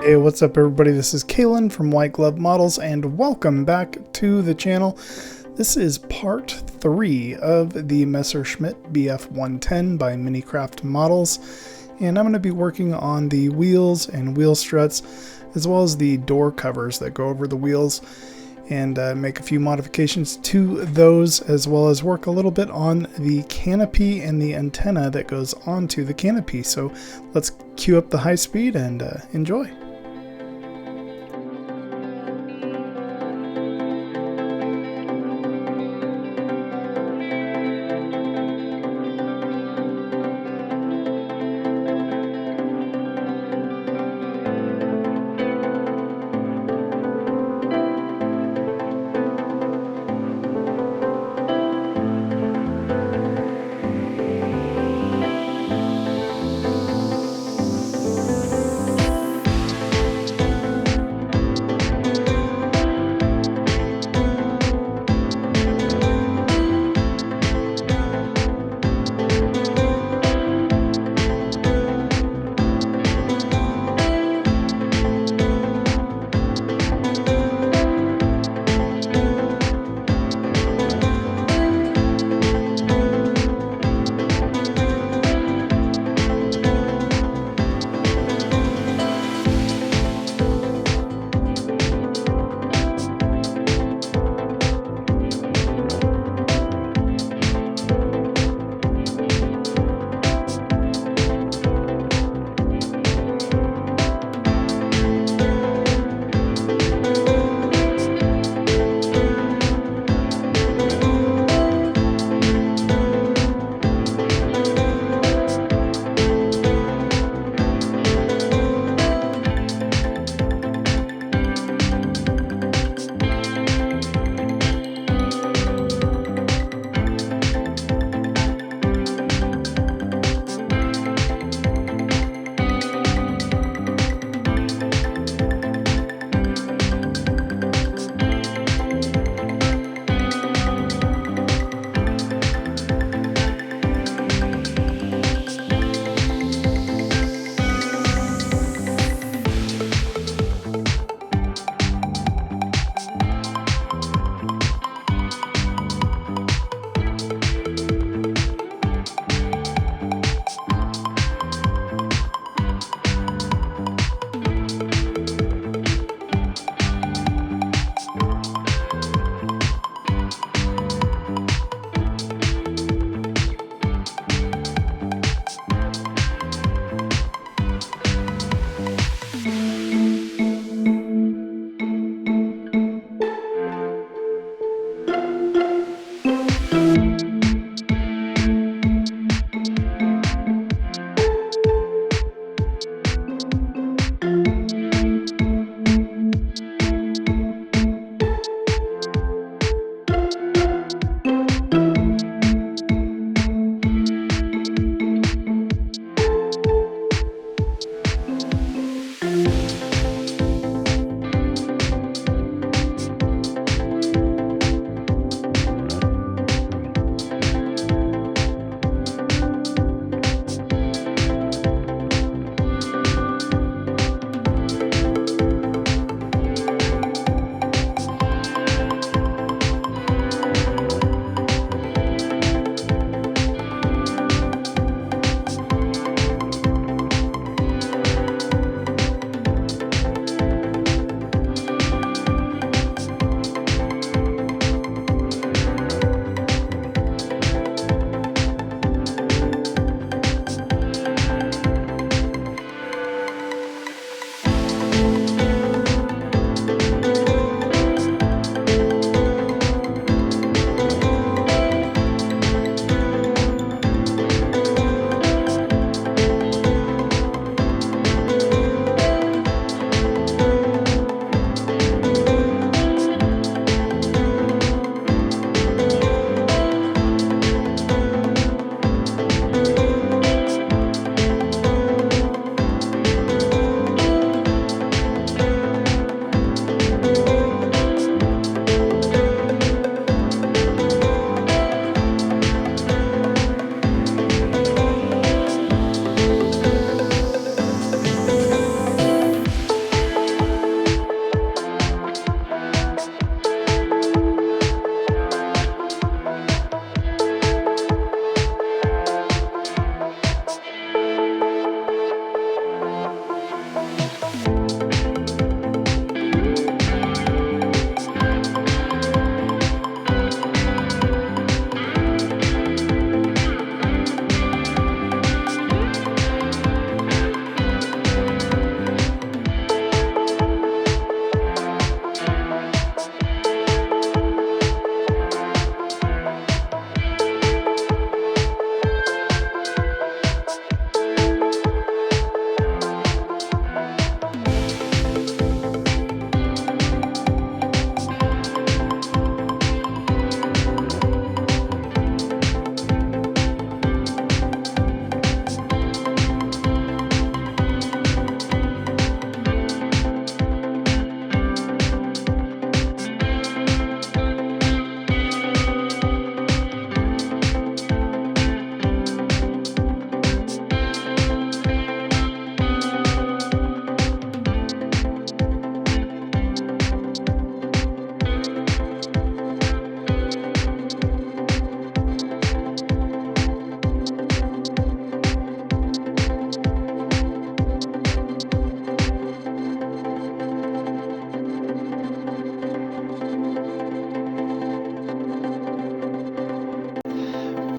Hey, what's up everybody? This is Kalen from White Glove Models and welcome back to the channel. This is part 3 of the Messerschmitt BF110 by Minicraft Models, and I'm going to be working on the wheels and wheel struts as well as the door covers that go over the wheels, and make a few modifications to those, as well as work a little bit on the canopy and the antenna that goes onto the canopy. So let's cue up the high speed and enjoy.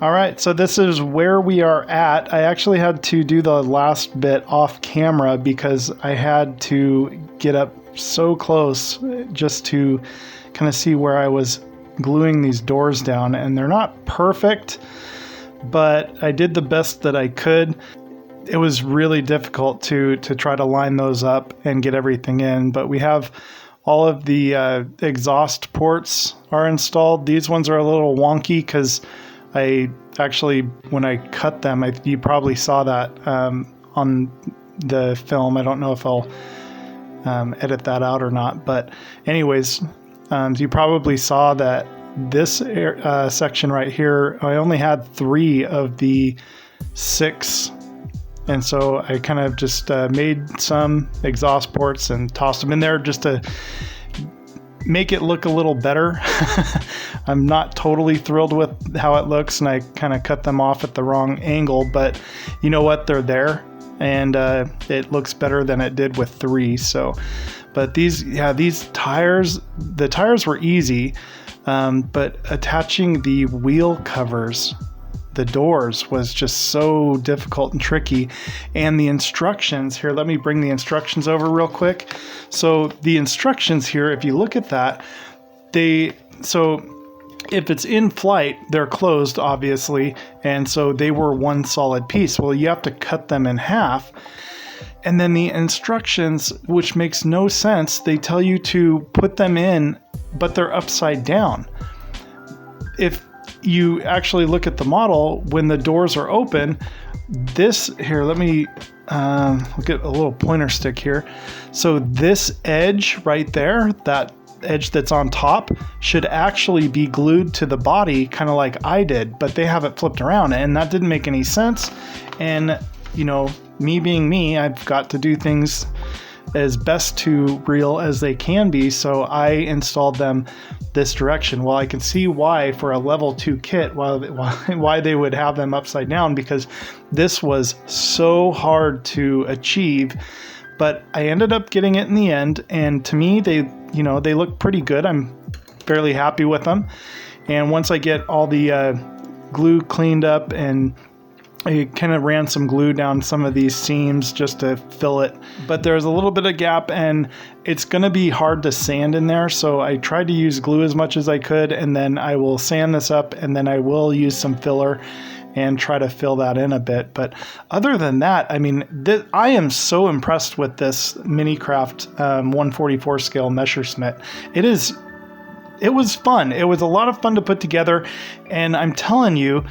All right, so this is where we are at. I actually had to do the last bit off camera because I had to get up so close just to kind of see where I was gluing these doors down, and they're not perfect, but I did the best that I could. It was really difficult to try to line those up and get everything in, but we have all of the exhaust ports are installed. These ones are a little wonky because I actually, when I cut them, you probably saw that on the film. I don't know if I'll edit that out or not, but anyways, you probably saw that this section right here, I only had 3 of the 6. And so I kind of just made some exhaust ports and tossed them in there just to make it look a little better. I'm not totally thrilled with how it looks, and I kind of cut them off at the wrong angle, but you know what? They're there, and it looks better than it did with 3. So, but these tires, the tires were easy, but attaching the wheel covers, the doors, was just so difficult and tricky. And the instructions here, let me bring the instructions over real quick. So the instructions here, if you look at that, so if it's in flight, they're closed, obviously, and so they were one solid piece. Well, you have to cut them in half. And then the instructions, which makes no sense, they tell you to put them in, but they're upside down. If you actually look at the model, when the doors are open, this here, let me look at a little pointer stick here. So this edge right there, that edge that's on top, should actually be glued to the body, kind of like I did, but they have it flipped around, and that didn't make any sense. And you know, me being me, I've got to do things as best to real as they can be, so I installed them this direction. Well, I can see why for a level 2 kit, why they would have them upside down, because this was so hard to achieve, but I ended up getting it in the end, and to me, they look pretty good. I'm fairly happy with them. And once I get all the glue cleaned up, and I kind of ran some glue down some of these seams just to fill it, but there's a little bit of gap, and it's going to be hard to sand in there, so I tried to use glue as much as I could, and then I will sand this up, and then I will use some filler and try to fill that in a bit. But other than that, I mean, I am so impressed with this Minicraft 144 scale Messerschmitt. It was fun. It was a lot of fun to put together, and I'm telling you,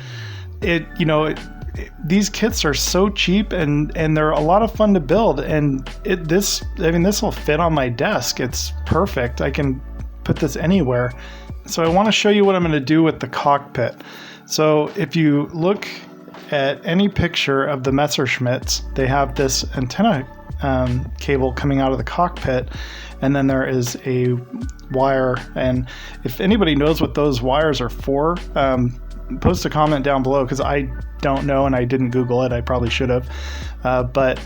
these kits are so cheap, and they're a lot of fun to build, and this will fit on my desk. It's perfect. I can put this anywhere. So I want to show you what I'm going to do with the cockpit. So if you look at any picture of the Messerschmitts, they have this antenna cable coming out of the cockpit, and then there is a wire, and if anybody knows what those wires are for, post a comment down below, because I don't know and I didn't Google it. I probably should have. But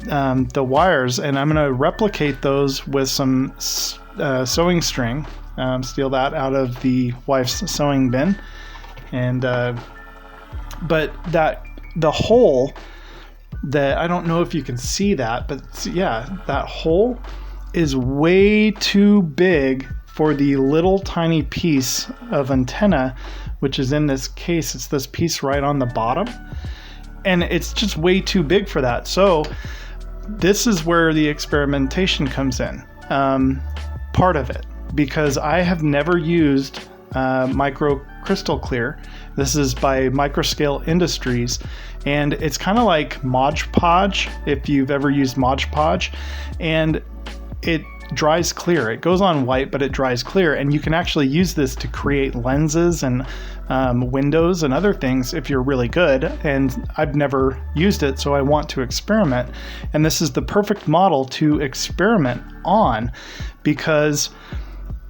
the wires, and I'm going to replicate those with some sewing string, steal that out of the wife's sewing bin. And but the hole that, I don't know if you can see that, but yeah, that hole is way too big for the little tiny piece of antenna, which is in this case. It's this piece right on the bottom, and it's just way too big for that. So this is where the experimentation comes in, part of it, because I have never used Micro Crystal Clear. This is by Microscale Industries, and it's kind of like Mod Podge, if you've ever used Mod Podge, and it dries clear. It goes on white, but it dries clear, and you can actually use this to create lenses and windows and other things if you're really good. And I've never used it, so I want to experiment, and this is the perfect model to experiment on, because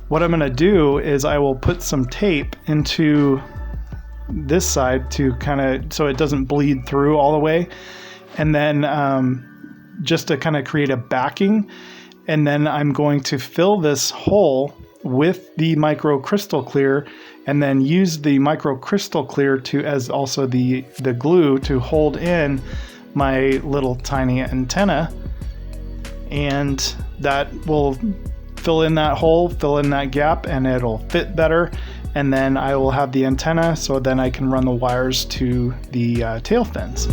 what I'm going to do is I will put some tape into this side to kind of, so it doesn't bleed through all the way, and then just to kind of create a backing. And then I'm going to fill this hole with the micro crystal clear, and then use the micro crystal clear as also the glue to hold in my little tiny antenna, and that will fill in that hole, fill in that gap, and it'll fit better. And then I will have the antenna, so then I can run the wires to the tail fins.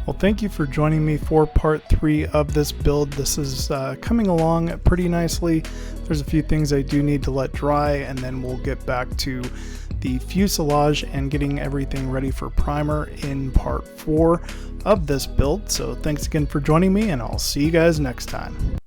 Well, thank you for joining me for part 3 of this build. This is coming along pretty nicely. There's a few things I do need to let dry, and then we'll get back to the fuselage and getting everything ready for primer in part 4 of this build. So thanks again for joining me, and I'll see you guys next time.